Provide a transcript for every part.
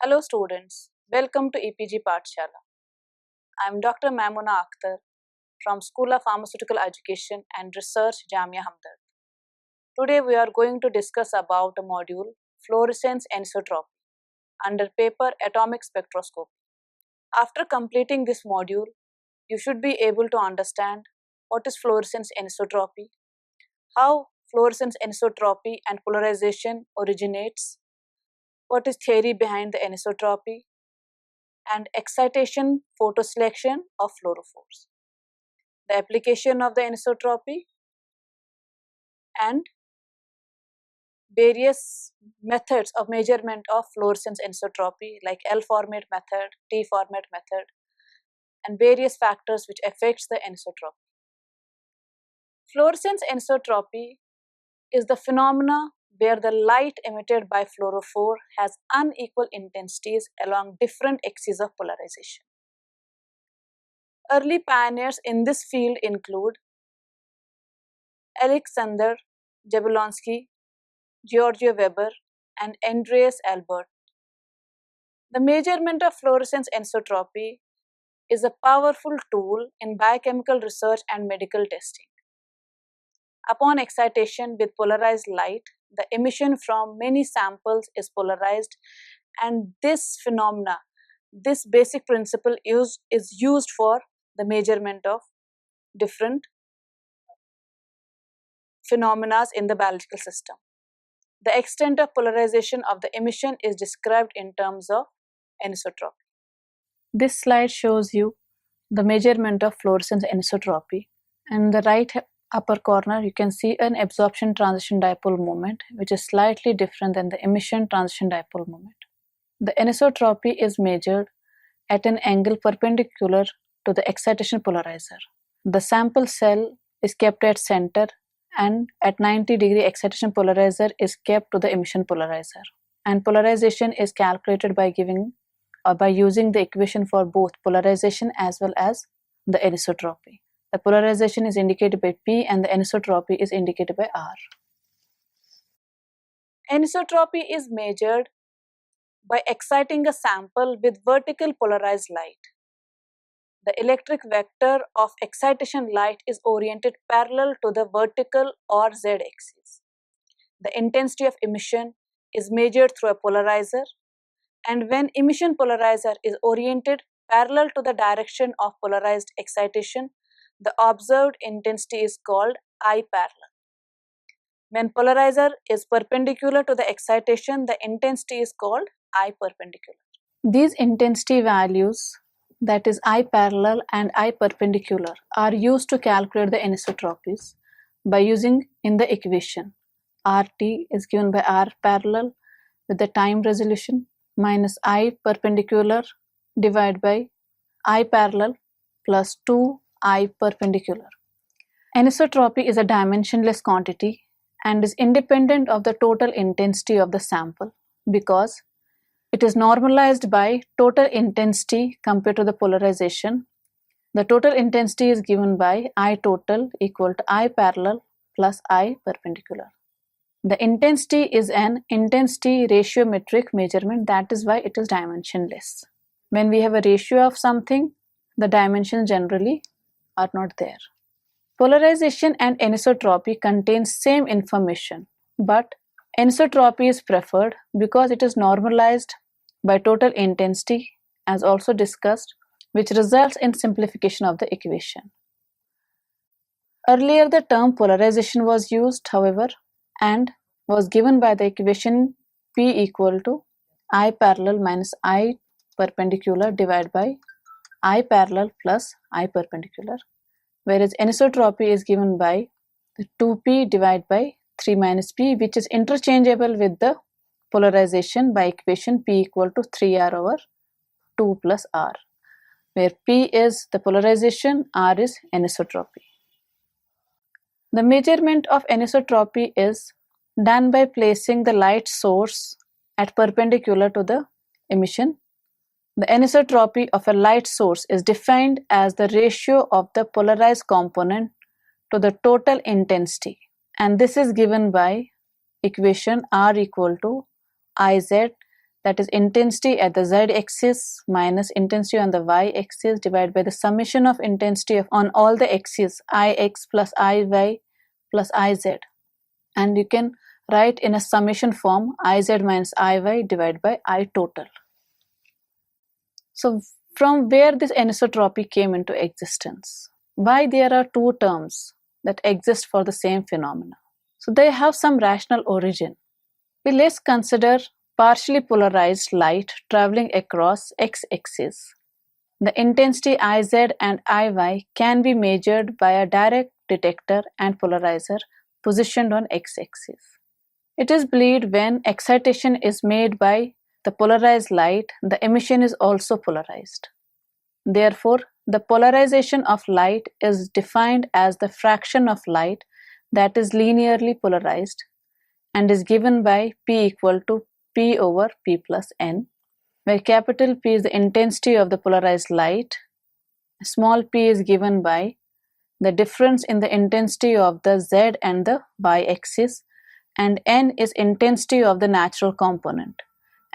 Hello students, welcome to EPG Pathshala. I am Dr. Maimuna Akhtar from School of Pharmaceutical Education and Research, Jamia Hamdard. Today we are going to discuss about a module, Fluorescence Anisotropy, under paper Atomic Spectroscopy. After completing this module, you should be able to understand what is fluorescence anisotropy, how fluorescence anisotropy and polarization originates, what is theory behind the anisotropy, and excitation photoselection of fluorophores, the application of the anisotropy, and various methods of measurement of fluorescence anisotropy like L format method, T format method, and various factors which affects the anisotropy. Fluorescence anisotropy is the phenomena where the light emitted by fluorophore has unequal intensities along different axes of polarization. Early pioneers in this field include Alexander Jablonski, Giorgio Weber, and Andreas Albert. The measurement of fluorescence anisotropy is a powerful tool in biochemical research and medical testing. Upon excitation with polarized light, the emission from many samples is polarized, and this phenomena, this basic principle is used for the measurement of different phenomena in the biological system. The extent of polarization of the emission is described in terms of anisotropy. This slide shows you the measurement of fluorescence anisotropy. In the right upper corner, you can see an absorption transition dipole moment, which is slightly different than the emission transition dipole moment. The anisotropy is measured at an angle perpendicular to the excitation polarizer. The sample cell is kept at center, and at 90-degree excitation polarizer is kept to the emission polarizer. And polarization is calculated by using the equation for both polarization as well as the anisotropy. The polarization is indicated by P and the anisotropy is indicated by R. Anisotropy is measured by exciting a sample with vertical polarized light. The electric vector of excitation light is oriented parallel to the vertical or z-axis. The intensity of emission is measured through a polarizer, and when emission polarizer is oriented parallel to the direction of polarized excitation, the observed intensity is called I parallel. When polarizer is perpendicular to the excitation, the intensity is called I perpendicular. These intensity values, that is I parallel and I perpendicular, are used to calculate the anisotropies by using in the equation. RT is given by R parallel with the time resolution minus I perpendicular divided by I parallel plus 2I perpendicular. Anisotropy is a dimensionless quantity and is independent of the total intensity of the sample because it is normalized by total intensity compared to the polarization. The total intensity is given by I total equal to I parallel plus I perpendicular. The intensity is an intensity ratiometric measurement, that is why it is dimensionless. When we have a ratio of something, the dimensions generally are not there. Polarization and anisotropy contain same information, but anisotropy is preferred because it is normalized by total intensity, as also discussed, which results in simplification of the equation. Earlier, the term polarization was used, however, and was given by the equation P equal to I parallel minus I perpendicular divided by I parallel plus I perpendicular, whereas anisotropy is given by 2P divided by 3 minus P, which is interchangeable with the polarization by equation P equal to 3R over 2 plus R, where P is the polarization, R is anisotropy. The measurement of anisotropy is done by placing the light source at perpendicular to the emission. The anisotropy of a light source is defined as the ratio of the polarized component to the total intensity, and this is given by equation R equal to Iz, that that is intensity at the z-axis minus intensity on the y-axis divided by the summation of intensity on all the axes ix plus iy plus iz. And you can write in a summation form iz minus iy divided by I total. So from where this anisotropy came into existence? Why there are two terms that exist for the same phenomena? So they have some rational origin. Let's consider partially polarized light traveling across x-axis. The intensity Iz and Iy can be measured by a direct detector and polarizer positioned on x-axis. It is believed when excitation is made by the polarized light, the emission is also polarized. Therefore, the polarization of light is defined as the fraction of light that is linearly polarized and is given by P equal to P over P plus N, where capital P is the intensity of the polarized light, small p is given by the difference in the intensity of the z and the y-axis, and N is intensity of the natural component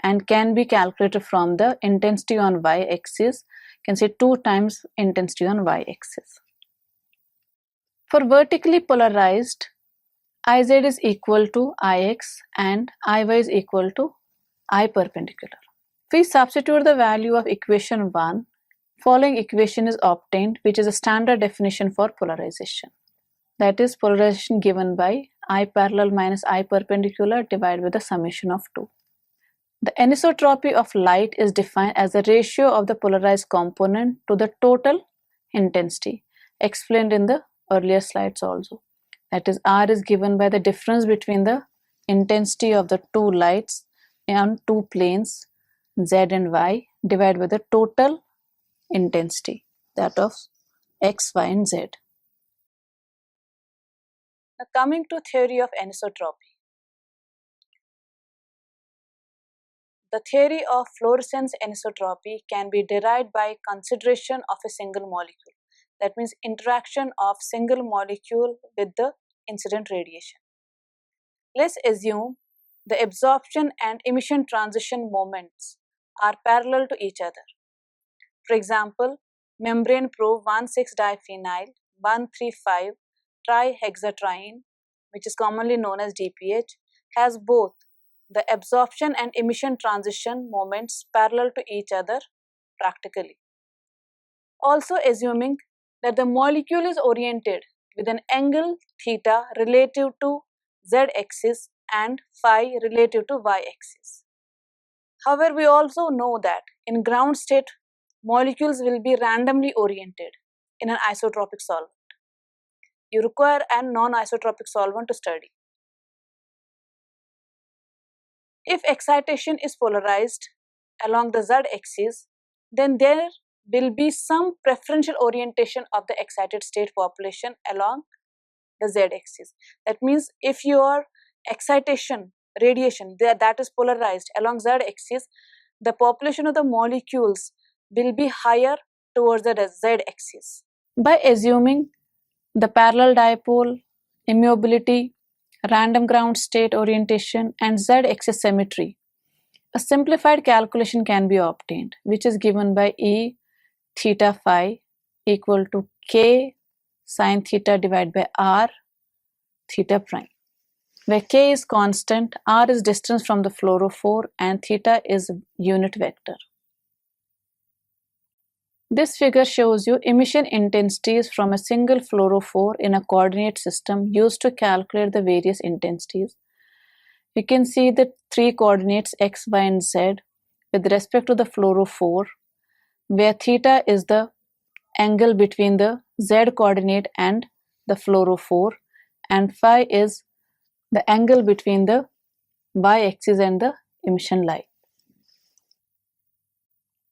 and can be calculated from the intensity on y-axis. You can say 2 times intensity on y-axis. For vertically polarized, Iz is equal to Ix and Iy is equal to I perpendicular. If we substitute the value of equation 1, following equation is obtained, which is a standard definition for polarization. That is polarization given by I parallel minus I perpendicular divided with the summation of 2. The anisotropy of light is defined as the ratio of the polarized component to the total intensity, explained in the earlier slides also. That is, R is given by the difference between the intensity of the two lights on two planes, Z and Y, divided by the total intensity, that of X, Y, and Z. Now coming to theory of anisotropy. The theory of fluorescence anisotropy can be derived by consideration of a single molecule. That means interaction of single molecule with the incident radiation. Let's assume the absorption and emission transition moments are parallel to each other. For example, membrane probe 1,6-diphenyl 1,3,5-trihexatriene, which is commonly known as DPH, has both the absorption and emission transition moments parallel to each other practically. Also assuming that the molecule is oriented with an angle theta relative to z-axis and phi relative to y-axis. However, we also know that in ground state, molecules will be randomly oriented in an isotropic solvent. You require a non-isotropic solvent to study. If excitation is polarized along the z-axis, then there will be some preferential orientation of the excited state population along the z-axis. That means if your excitation radiation that is polarized along z-axis, the population of the molecules will be higher towards the z-axis. By assuming the parallel dipole, immobility, random ground state orientation, and z-axis symmetry, a simplified calculation can be obtained, which is given by E theta phi equal to K sine theta divided by R theta prime, where K is constant, R is distance from the fluorophore, and theta is unit vector. This figure shows you emission intensities from a single fluorophore in a coordinate system used to calculate the various intensities. You can see the 3 coordinates x, y, and z with respect to the fluorophore, where theta is the angle between the z coordinate and the fluorophore, and phi is the angle between the y-axis and the emission light.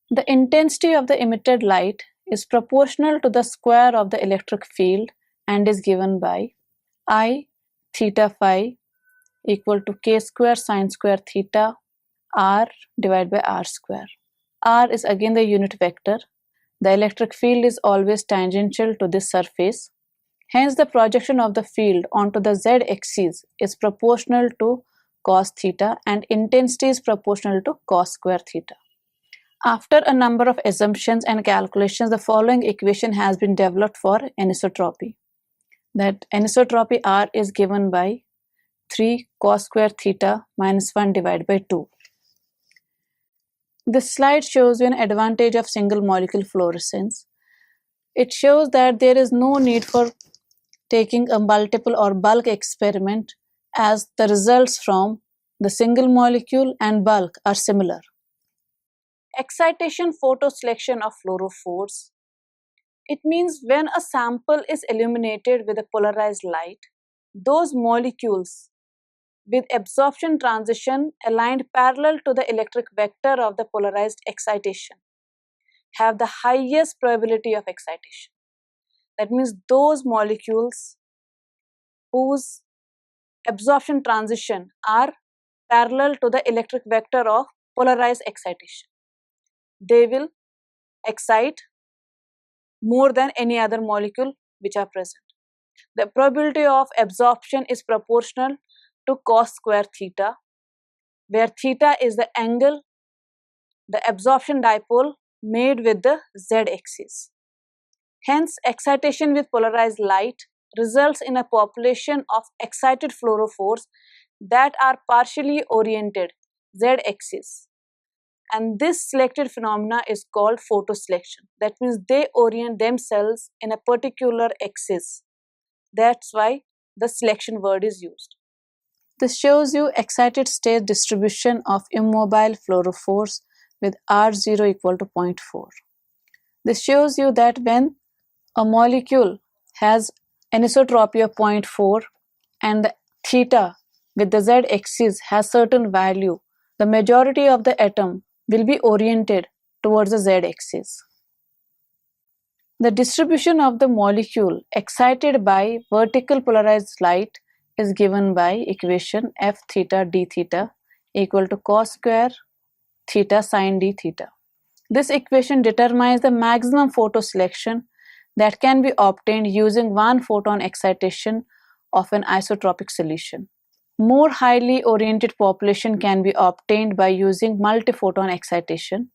The intensity of the emitted light is proportional to the square of the electric field and is given by I theta phi equal to K square sine square theta R divided by R square. R is again the unit vector. The electric field is always tangential to this surface. Hence, the projection of the field onto the z-axis is proportional to cos theta and intensity is proportional to cos square theta. After a number of assumptions and calculations, the following equation has been developed for anisotropy. That anisotropy R is given by 3 cos square theta minus 1 divided by 2. This slide shows you an advantage of single molecule fluorescence. It shows that there is no need for taking a multiple or bulk experiment, as the results from the single molecule and bulk are similar. Excitation photoselection of fluorophores. It means when a sample is illuminated with a polarized light, those molecules with absorption transition aligned parallel to the electric vector of the polarized excitation have the highest probability of excitation. That means those molecules whose absorption transition are parallel to the electric vector of polarized excitation, they will excite more than any other molecule which are present. The probability of absorption is proportional to cos square theta, where theta is the angle the absorption dipole made with the z-axis. Hence, excitation with polarized light results in a population of excited fluorophores that are partially oriented z-axis. And this selected phenomena is called photoselection. That means they orient themselves in a particular axis. That's why the selection word is used. This shows you excited state distribution of immobile fluorophores with R0 equal to 0.4. This shows you that when a molecule has anisotropy of 0.4 and the theta with the z-axis has certain value, the majority of the atom will be oriented towards the z-axis. The distribution of the molecule excited by vertical polarized light is given by equation f theta d theta equal to cos square theta sin d theta. This equation determines the maximum photoselection that can be obtained using one photon excitation of an isotropic solution. More highly oriented population can be obtained by using multi-photon excitation.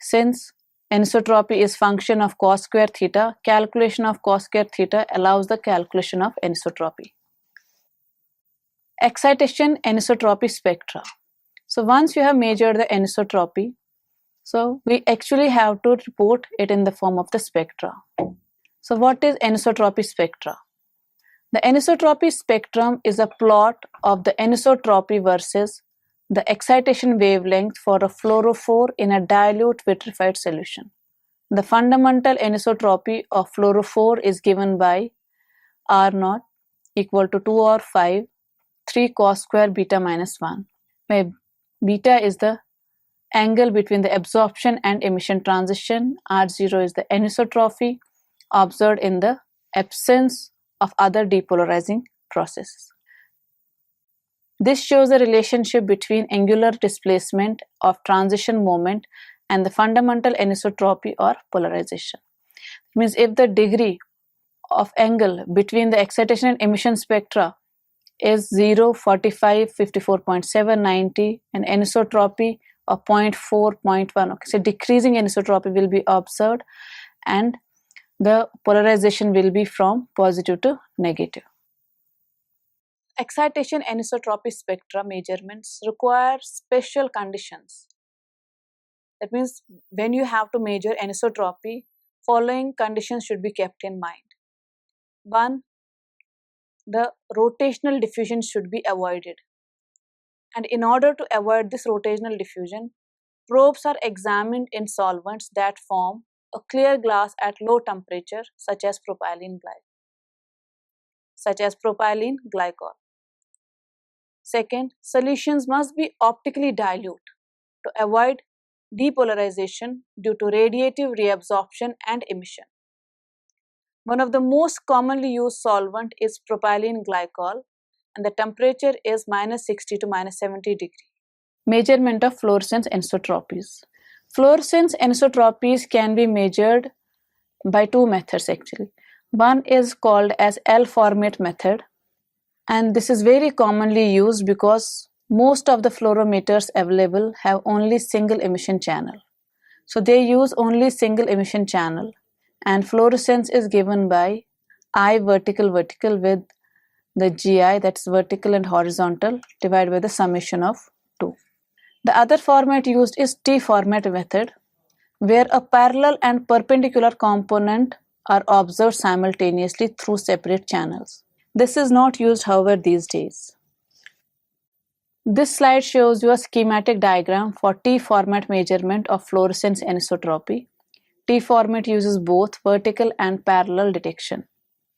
Since anisotropy is function of cos square theta, calculation of cos square theta allows the calculation of anisotropy. Excitation anisotropy spectra. So once you have measured the anisotropy, so we actually have to report it in the form of the spectra. So what is anisotropy spectra? The anisotropy spectrum is a plot of the anisotropy versus the excitation wavelength for a fluorophore in a dilute vitrified solution. The fundamental anisotropy of fluorophore is given by R0 equal to 2 or 5, 3 cos square beta minus 1, where beta is the angle between the absorption and emission transition, R0 is the anisotropy observed in the absence of other depolarizing processes. This shows the relationship between angular displacement of transition moment and the fundamental anisotropy or polarization. It means if the degree of angle between the excitation and emission spectra is 0, 45, 54.7, 90 and anisotropy of 0.4, 0.1, okay, so decreasing anisotropy will be observed and the polarization will be from positive to negative. Excitation anisotropy spectra measurements require special conditions. That means when you have to measure anisotropy, following conditions should be kept in mind. 1. The rotational diffusion should be avoided. And in order to avoid this rotational diffusion, probes are examined in solvents that form a clear glass at low temperature, such as propylene glycol. Second, solutions must be optically dilute to avoid depolarization due to radiative reabsorption and emission. One of the most commonly used solvent is propylene glycol and the temperature is -60 to -70 degrees. Measurement of fluorescence anisotropies. Fluorescence anisotropies can be measured by two methods actually. One is called as L-format method, and this is very commonly used because most of the fluorometers available have only single emission channel. So they use only single emission channel, and fluorescence is given by I vertical with the GI, that's vertical and horizontal, divided by the summation of 2. The other format used is T format method, where a parallel and perpendicular component are observed simultaneously through separate channels. This is not used, however, these days. This slide shows you a schematic diagram for T format measurement of fluorescence anisotropy. T format uses both vertical and parallel detection.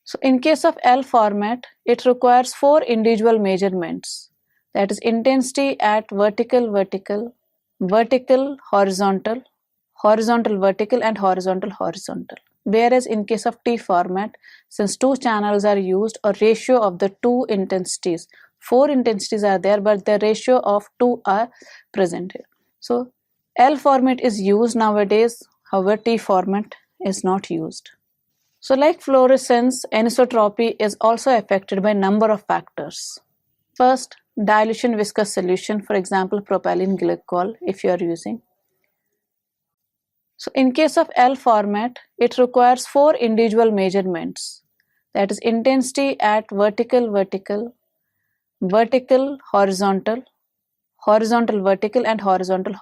So in case of L format, it requires 4 individual measurements, that is intensity at vertical, horizontal, vertical and horizontal. Whereas in case of T format, since 2 channels are used, a ratio of the 2 intensities, 4 intensities are there, but the ratio of 2 are present here. So L format is used nowadays, however T format is not used. So like fluorescence, anisotropy is also affected by number of factors. First, dilution viscous solution, for example propylene glycol if you are using. So in case of L format, it requires 4 individual measurements, that is intensity at vertical, horizontal, vertical and horizontal.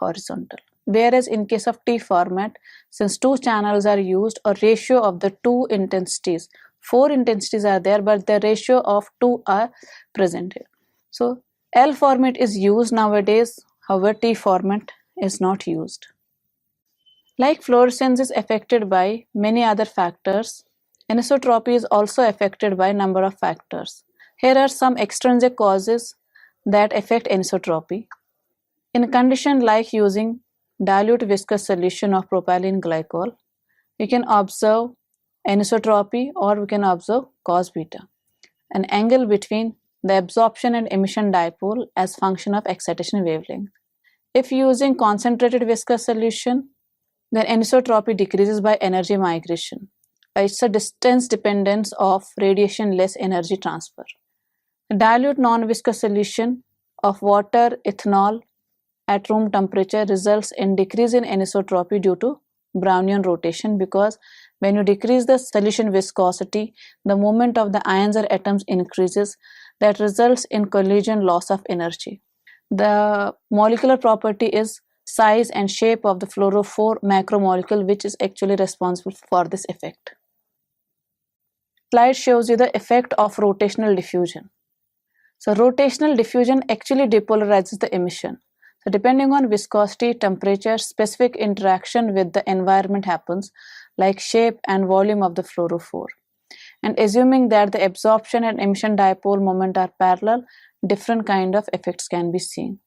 Whereas in case of T format, since 2 channels are used, a ratio of the 2 intensities, 4 intensities are there, but the ratio of 2 are present here. So L format is used nowadays, however T format is not used. Like fluorescence is affected by many other factors, anisotropy is also affected by a number of factors. Here are some extrinsic causes that affect anisotropy. In a condition like using dilute viscous solution of propylene glycol, we can observe anisotropy or we can observe cos beta, an angle between the absorption and emission dipole as function of excitation wavelength. If using concentrated viscous solution, then anisotropy decreases by energy migration. It's a distance dependence of radiation less energy transfer. The dilute non-viscous solution of water, ethanol at room temperature results in decrease in anisotropy due to Brownian rotation, because when you decrease the solution viscosity, the movement of the ions or atoms increases, that results in collision loss of energy. The molecular property is size and shape of the fluorophore macromolecule, which is actually responsible for this effect. Slide shows you the effect of rotational diffusion. So rotational diffusion actually depolarizes the emission. So depending on viscosity, temperature, specific interaction with the environment happens, like shape and volume of the fluorophore. And assuming that the absorption and emission dipole moment are parallel, different kind of effects can be seen.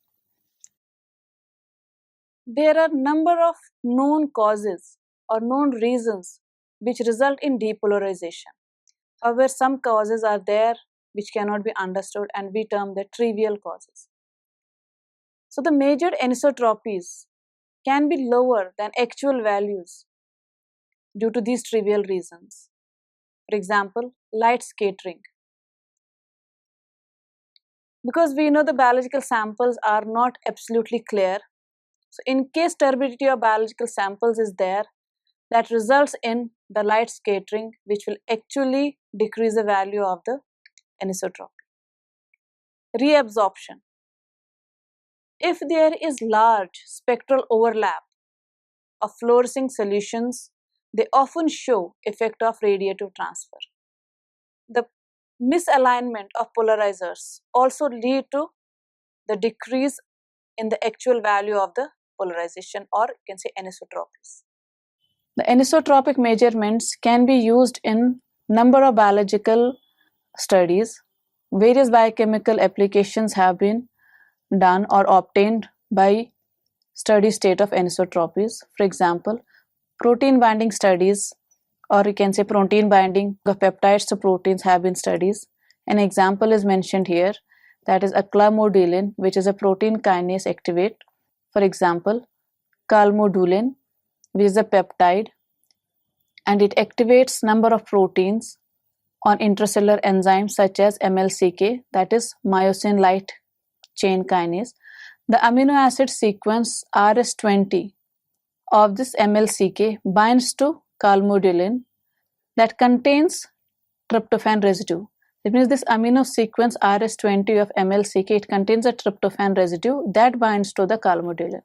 There are number of known causes or known reasons which result in depolarization. However, some causes are there which cannot be understood, and we term them trivial causes. So the measured anisotropies can be lower than actual values due to these trivial reasons. For example, light scattering. Because we know the biological samples are not absolutely clear, so in case turbidity of biological samples is there, that results in the light scattering, which will actually decrease the value of the anisotropy. Reabsorption. If there is large spectral overlap of fluorescing solutions, they often show effect of radiative transfer. The misalignment of polarizers also lead to the decrease in the actual value of the polarization, or you can say anisotropies. The anisotropic measurements can be used in number of biological studies. Various biochemical applications have been done or obtained by steady state of anisotropies. For example, protein binding studies, or you can say protein binding of peptides to proteins have been studied. An example is mentioned here, that is aclamodulin, which is a protein kinase activate. For example, calmodulin, which is a peptide, and it activates number of proteins on intracellular enzymes such as MLCK, that is myosin light chain kinase, the amino acid sequence RS20 of this MLCK binds to calmodulin that contains tryptophan residue. That means this amino sequence RS20 of MLCK, it contains a tryptophan residue that binds to the calmodulin.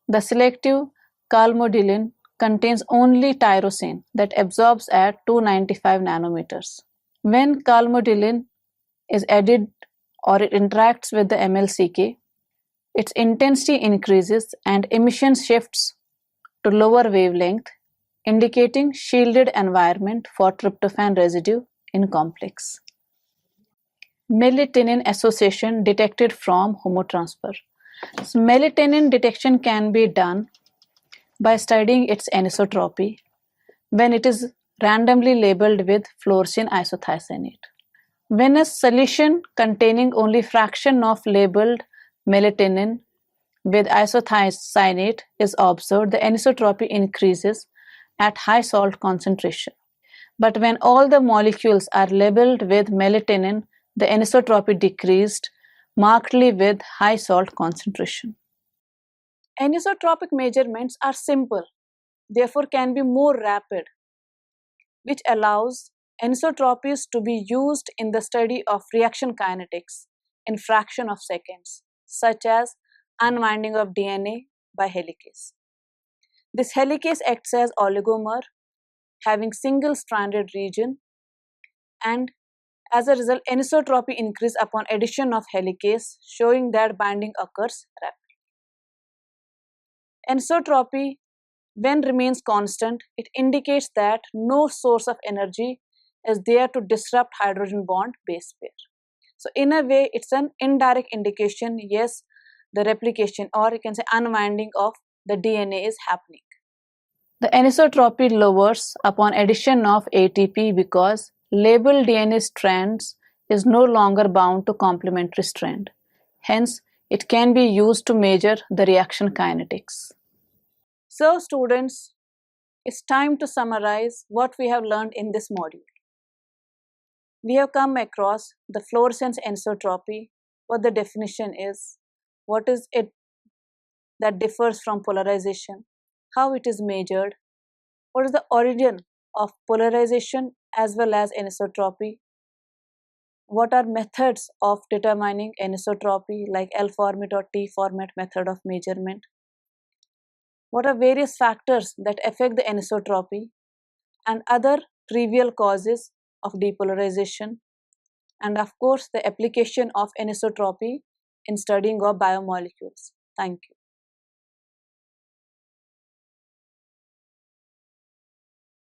The selective calmodulin contains only tyrosine that absorbs at 295 nanometers. When calmodulin is added or it interacts with the MLCK, its intensity increases and emission shifts to lower wavelength, indicating shielded environment for tryptophan residue in complex. Melatonin association detected from homotransfer. So melatonin detection can be done by studying its anisotropy when it is randomly labeled with fluorescein isothiocyanate. When a solution containing only fraction of labeled melatonin with isothiocyanate is observed, the anisotropy increases at high salt concentration. But when all the molecules are labeled with melatonin, the anisotropy decreased markedly with high salt concentration. Anisotropic measurements are simple, therefore can be more rapid, which allows anisotropies to be used in the study of reaction kinetics in fraction of seconds, such as unwinding of DNA by helicase. This helicase acts as oligomer having single-stranded region, and as a result anisotropy increase upon addition of helicase, showing that binding occurs rapidly. Anisotropy, when remains constant, it indicates that no source of energy is there to disrupt hydrogen bond base pair. So in a way, it's an indirect indication, yes, the replication or you can say unwinding of the DNA is happening. The anisotropy lowers upon addition of ATP because labeled DNA strands is no longer bound to complementary strand. Hence, it can be used to measure the reaction kinetics. So students, it's time to summarize what we have learned in this module. We have come across the fluorescence anisotropy, what the definition is, what is it that differs from polarization, how it is measured, what is the origin of polarization as well as anisotropy, what are methods of determining anisotropy like L format or T format method of measurement, what are various factors that affect the anisotropy and other trivial causes of depolarization, and of course the application of anisotropy in studying of biomolecules. Thank you.